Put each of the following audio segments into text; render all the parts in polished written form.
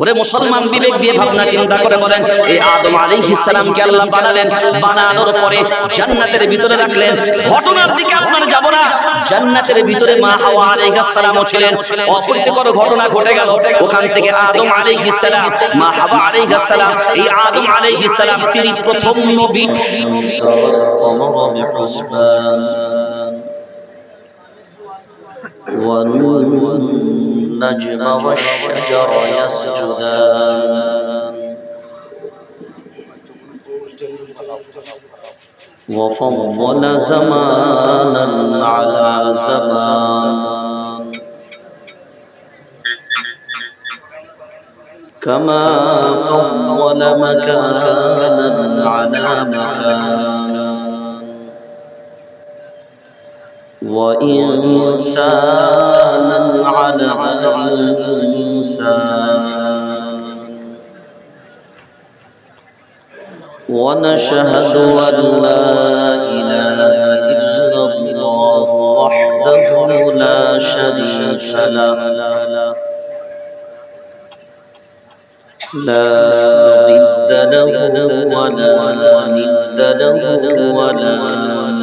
ওরে মুসলমান, বিবেক দিয়ে ভাবনা চিন্তা করে বলেন, এই আদম আলাইহিস সালামকে আল্লাহ বানালেন, বানানোর পরে জান্নাতের ভিতরে রাখলেন। ঘটনার দিকে আপনারা যাব না, জান্নাতের ভিতরে মা হাওয়া আলাইহিস সালামও ছিলেন। অপ্রীতিকর ঘটনা ঘটে গেল, ওখান থেকে আদম আলাইহিস সালাম, মা হাওয়া আলাইহিস সালাম, এই আদম আলাইহিস সালাম তিনি প্রথম নবী। والنجم والشجر يسجدان وفضل زمانا على زمان كما فضل مكانا على مكان وإنسانا على إنسان ونشهد أن لا إله إلا الله وحده لا شريك له لا ضد له ولا ند له ولا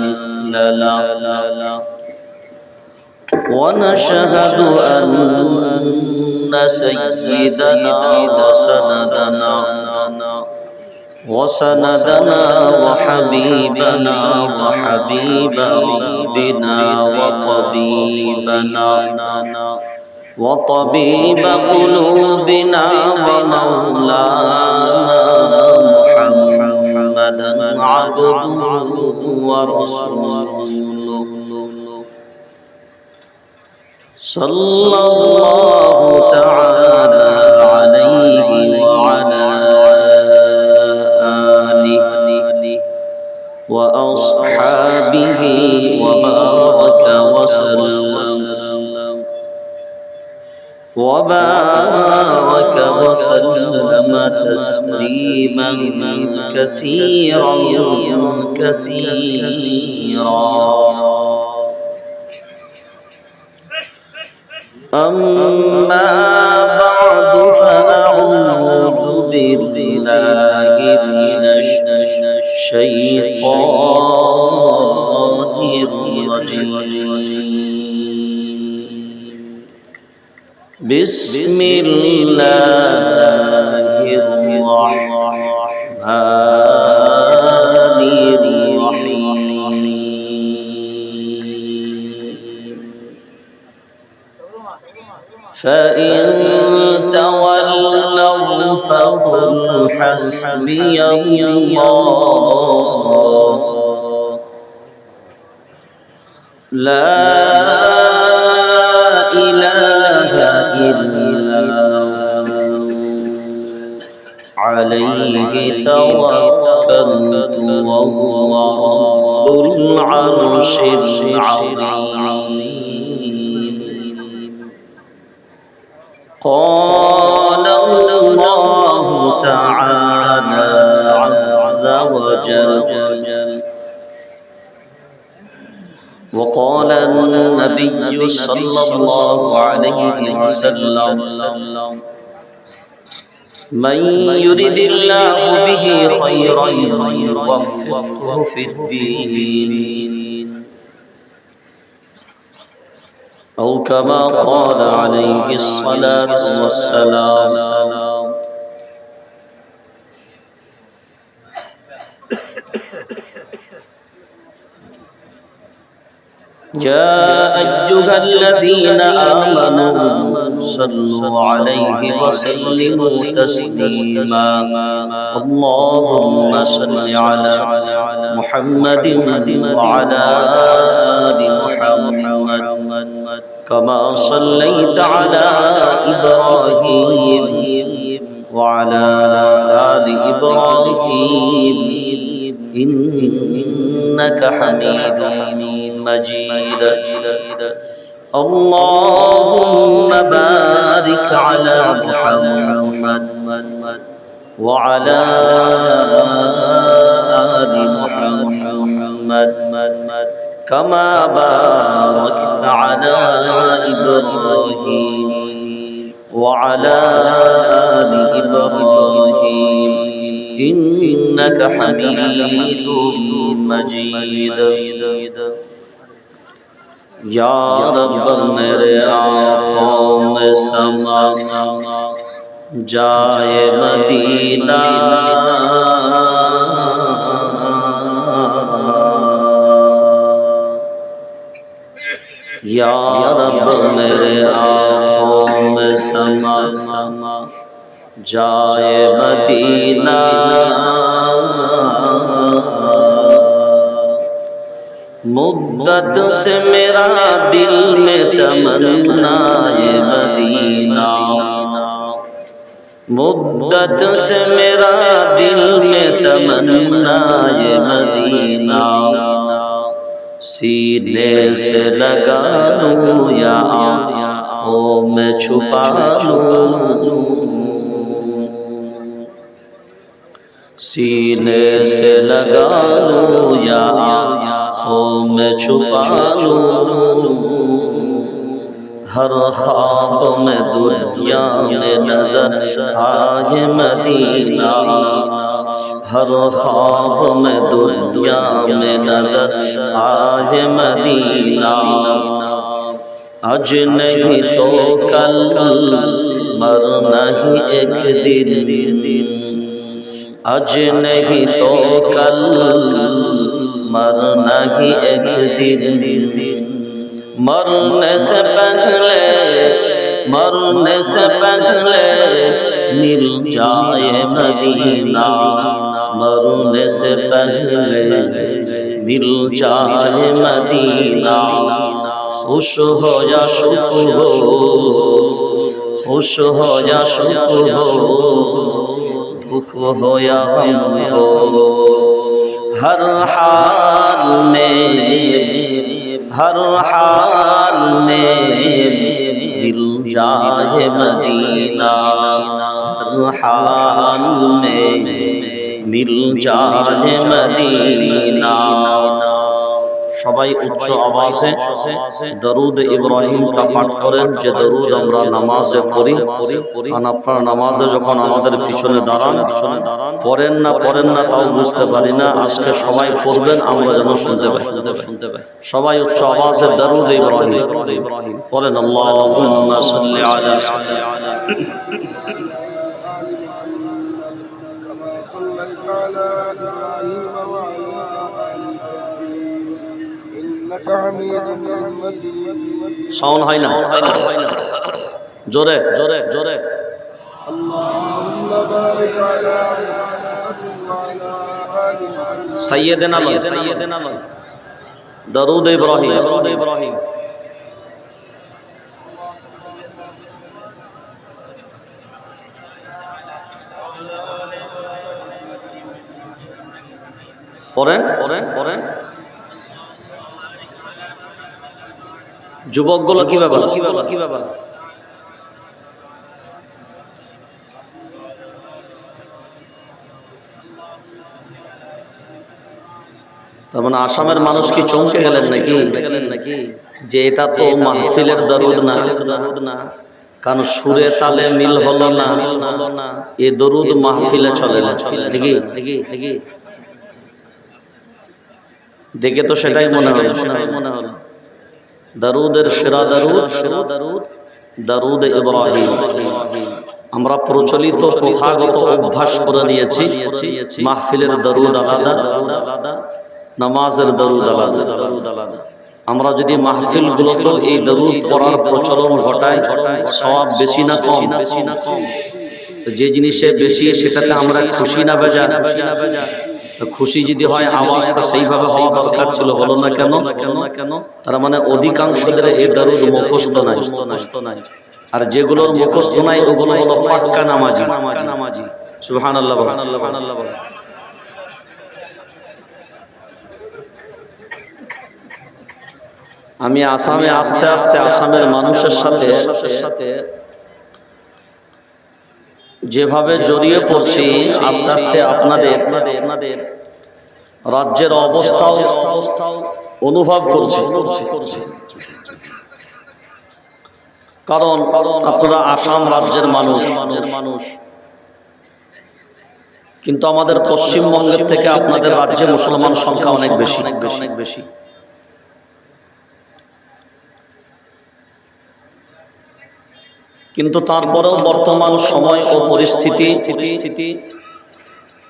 مثل له ونشهد أن سيدنا وسندنا وحبيبنا وحبيب ربنا وطبيب قلوبنا ومولانا محمدا عبده ورسوله صلى الله تعالى عليه وعلى آله وأصحابه وبارك وسلم تسليما كثيرا أما بعد فأعوذ بالله من الشيطان الرجيم بسم الله الرحمن الرحيم فإن تولوا فقل حسبي الله لا إله إلا عليه توكلت وهو رب العرش العظيم قال الله تعالى عز وجل وقال النبي صلى الله عليه وسلم من يرد الله به خيرا يوفقه في الدين أو كما قال عليه الصلاة والسلام يا أيها الذين آمنوا صلوا عليه وسلموا تسليما اللهم صل على محمد وعلى آل محمد كما صليت على إبراهيم وعلى آل إبراهيم إنك حميد مجيد اللهم بارك على محمد وعلى آل محمد كما باركت على إبراهيم وعلى آل إبراهيم إنك حميد مجيد یا رب میرے آنکھوں میں سما جائے مدینہ یا رب میرے آنکھوں میں سما جائے مدینہ مدت سے میرا دل میں تمنا یہ مدینہ مدت سے میرا دل میں تمنا یہ مدینہ سینے سے لگا لوں یا آنکھوں میں چھپا لوں سینے سے لگا لوں یا آنکھوں میں چھپا لوں ہر خواب میں دنیا میں نظر آئے مدینہ ہر خواب میں دنیا میں نظر آئے مدینہ آج نہیں تو کل مرنا ہی ایک دن آج نہیں تو کل مرنا ہی ایک دن مرنے سے پہلے مل جائے مدینہ مرنے سے پہلے مل جائے مدینہ خوش ہو یا شک ہو خوش ہو یا شک ہو دکھ ہو یا غم ہو ہر حال میں مل جائے مدینہ ہر حال میں مل جائے مدینہ সবাই উচ্চ আওয়াজে দরুদ ইব্রাহিমটা পাঠ করেন যে দরুদ আমরা নামাজে পড়ি কারণ আপনারা নামাজে যখন আমাদের পিছনে দাঁড়ান পড়েন না তাও বুঝতে পারি না আজকে সবাই পড়বেন আমরা যেন শুনতে পাই সবাই উচ্চ আওয়াজে দরুদ ইব্রাহিম পড়েন আল্লাহুম্মা সাল্লি আলা সাউন্ড হয় না জোরে জোরে জোরে সাইয়্যিদানা লয় দরুদ ইব্রাহিম পড়েন যুবকগুলো কি ব্যাপার তার মানে আসামের মানুষ কি চমকে গেলেন নাকি যে এটা তো মাহফিলের দরুদ না কারণ সুরে তালে মিল হলো না এ দরুদ মাহফিলে চলে নাকি দেখে তো সেটাই মনে হলো দরুদের সেরা দরুদ ইব্রাহিম আমরা প্রচলিত প্রথাগত অভ্যাস করে নিয়েছি মাহফিলের দরুদ আলাদা নামাজের দরুদ আলাদা আমরা যদি মাহফিলগুলোতেও এই দরুদ পড়ার প্রচলন ঘটাই সওয়াব বেশি না কম তো যে জিনিসে বেশি সেটাতে আমরা খুশি না বেজা খুশি যদি হয় আওয়াজটা সেইভাবে হওয়া দরকার ছিল হলো না কেন তার মানে অধিকাংশদের এই দরুদ মুখস্থ নাই আর যেগুলোর মুখস্থ নাই ওগুলো হলো পাক্কা নামাজি সুবহানাল্লাহ আমি আসামে আস্তে আস্তে আসামের মানুষের সাথে যেভাবে জড়িয়ে পড়ছি আস্তে আস্তে আপনাদের রাজ্যের অবস্থাও অনুভব করছি কারণ আপনারা আসাম রাজ্যের মানুষ, কিন্তু আমাদের পশ্চিমবঙ্গের থেকে আপনাদের রাজ্যে মুসলমান সংখ্যা অনেক বেশি। কিন্তু তারপরেও বর্তমান সময় ও পরিস্থিতি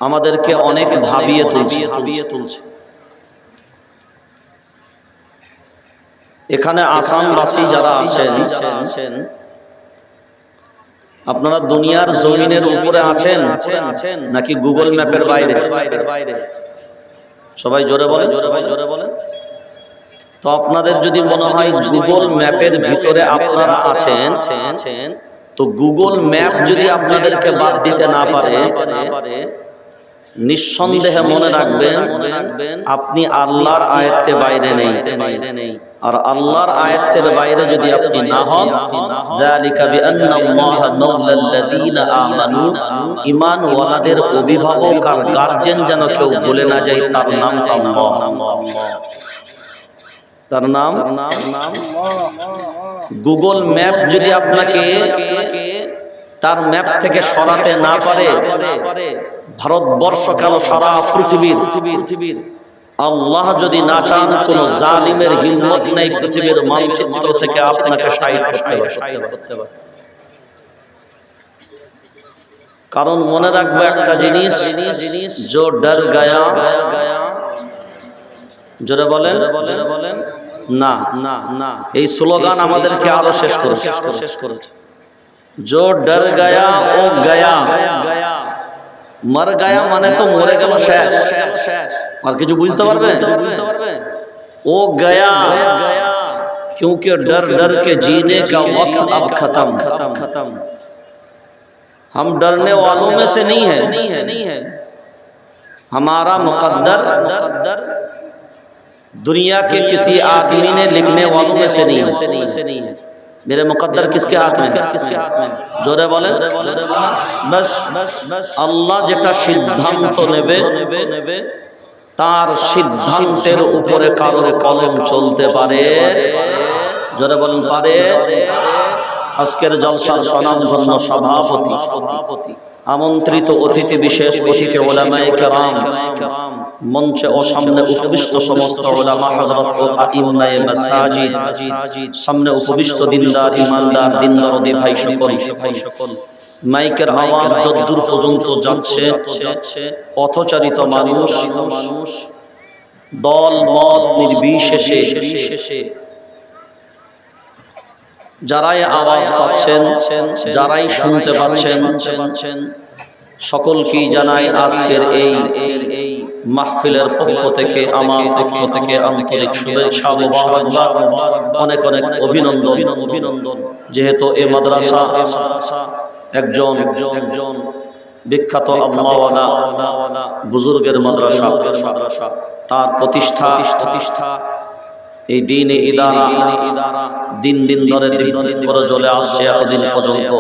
আমাদেরকে অনেক ভাবিয়ে তুলছে। এখানে আসামবাসী যারা আছেন, আপনারা দুনিয়ার জমিনের উপরে আছেন নাকি গুগল ম্যাপের বাইরে? সবাই জোরে বলেন। তো আপনাদের যদি মনে হয় গুগল ম্যাপের ভিতরে আপনারা আছেন, তো গুগল ম্যাপ যদি আপনাদেরকে বাদ দিতে না পারে, নিঃসন্দেহে মনে রাখবেন আপনি আল্লাহর আয়াতের বাইরে নেই। আর আল্লাহর আয়াতের বাইরে যদি আপনি না হন, যালিকা বিআন্নাল্লাহা মাওলাল্লাযীনা আমানু, ঈমানওয়ালাদের অভিভাবক আর গার্জিয়ান যেন কেউ ভুলে না যায়, তার নাম আল্লাহ। তার নাম গুগল ম্যাপ যদি আপনাকে তার ম্যাপ থেকে সরাতে না পারে, ভারতবর্ষ কেন সারা পৃথিবীর আল্লাহ যদি না চান, কোন জালিমের হিম্মত নেই পৃথিবীর মানচিত্র থেকে আপনাকে সাইড করতে পারে। কারণ মনে রাখবো একটা জিনিস, जो डर गया, জোরে বলেন না, এই স্লোগান আমাদেরকে আরো শেষ করেছে। जो डर गया वो गया, मर गया মানে তো মরে গেল, শেষ। আর কিছু বুঝতে পারবে? ओ गया क्योंकि डर के जीने का वक्त अब खत्म। हम डरने वालों में से नहीं है। हमारा मुकद्दर दुनिया के किसी आदमी ने लिखने वालों में से नहीं है। मेरे मुकद्दर किसके हाथ में? जोरे बोले। बस আল্লাহ যেটা সিদ্ধান্ত নেবে, তার সিদ্ধান্তের উপরে কারোর কলম চলতে পারে। জোরে বলেন পারে। আজকের জলসার স্বনামধন্য সভাপতি, আমন্ত্রিত অতিথি বিশেষ, অতিথি উলামায়ে কেরাম, মঞ্চে ও সামনে উপবিষ্ট সমস্ত উলামা হযরত ও আইম্মায়ে মাসাজিদ, সামনে উপবিষ্ট দিনদার ইমানদার দিনদরদি ভাই সকল, মাইকের আওয়াজ যতদূর পর্যন্ত যাচ্ছে, পথচারিত মানুষ, দল মত নির্বিশেষে যারাই আওয়াজ পাচ্ছেন, যারাই শুনতে পাচ্ছেন, সকলকেই জানাই আজকের এই মাহফিলের পক্ষ থেকে, আমার পক্ষ থেকে আন্তরিক শুভেচ্ছা ও অনেক অভিনন্দন। যেহেতু এই মাদ্রাসা একজন বিখ্যাত আল্লাহওয়ালা বুজুর্গের মাদ্রাসা, তার প্রতিষ্ঠা এই দিনে ইদারা দিন ধরে চলে আসছে এতদিন পর্যন্ত।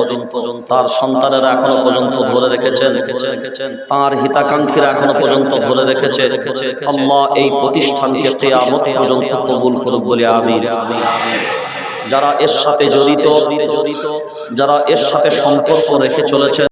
তার সন্তানেরা এখনো পর্যন্ত ধরে রেখেছেন, তার হিতাকাঙ্ক্ষীরা এখনো পর্যন্ত ধরে রেখেছে। আল্লাহ এই প্রতিষ্ঠানকে কিয়ামত পর্যন্ত কবুল করুক বলে আমিন। যারা এর সাথে জড়িত, যারা এর সাথে সম্পর্ক রেখে চলেছেন,